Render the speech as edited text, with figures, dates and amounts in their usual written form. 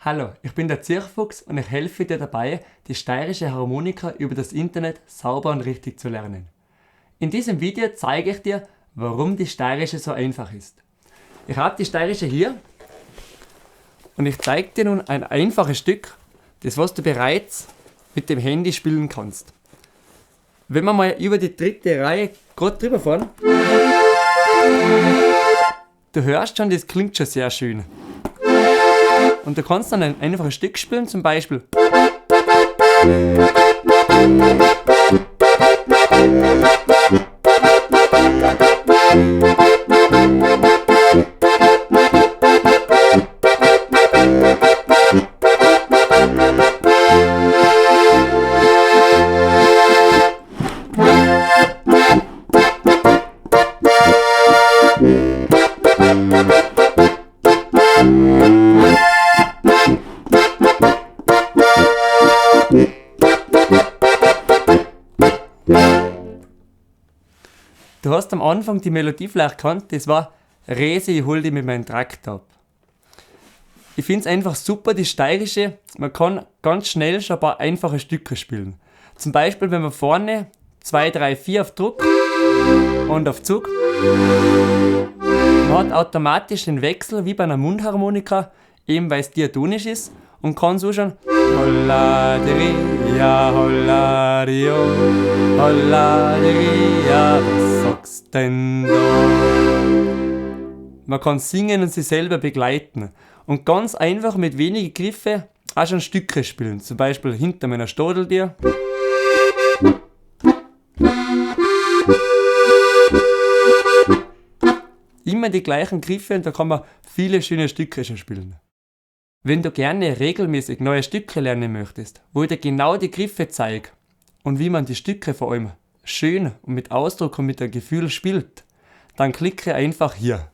Hallo, ich bin der Zirchfuchs und ich helfe dir dabei, die steirische Harmonika über das Internet sauber und richtig zu lernen. In diesem Video zeige ich dir, warum die steirische so einfach ist. Ich habe die steirische hier und ich zeige dir nun ein einfaches Stück, das was du bereits mit dem Handy spielen kannst. Wenn wir mal über die dritte Reihe gerade drüber fahren, du hörst schon, das klingt schon sehr schön. Und du kannst dann ein einfaches Stück spielen, zum Beispiel. Du hast am Anfang die Melodie vielleicht gekannt, das war Resi, ich hol dich mit meinem Traktor ab. Ich finde es einfach super, die steirische, man kann ganz schnell schon ein paar einfache Stücke spielen. Zum Beispiel, wenn man vorne 2, 3, 4 auf Druck und auf Zug. Man hat automatisch den Wechsel wie bei einer Mundharmonika, eben weil es diatonisch ist, und kann so schon Holladeria, Holladio, Holladeria, was sagst denn da? Man kann singen und sich selber begleiten und ganz einfach mit wenigen Griffen auch schon Stücke spielen. Zum Beispiel Hinter meiner Stadel dir. Immer die gleichen Griffe und da kann man viele schöne Stücke schon spielen. Wenn du gerne regelmäßig neue Stücke lernen möchtest, wo ich dir genau die Griffe zeige und wie man die Stücke vor allem schön und mit Ausdruck und mit einem Gefühl spielt, dann klicke einfach hier.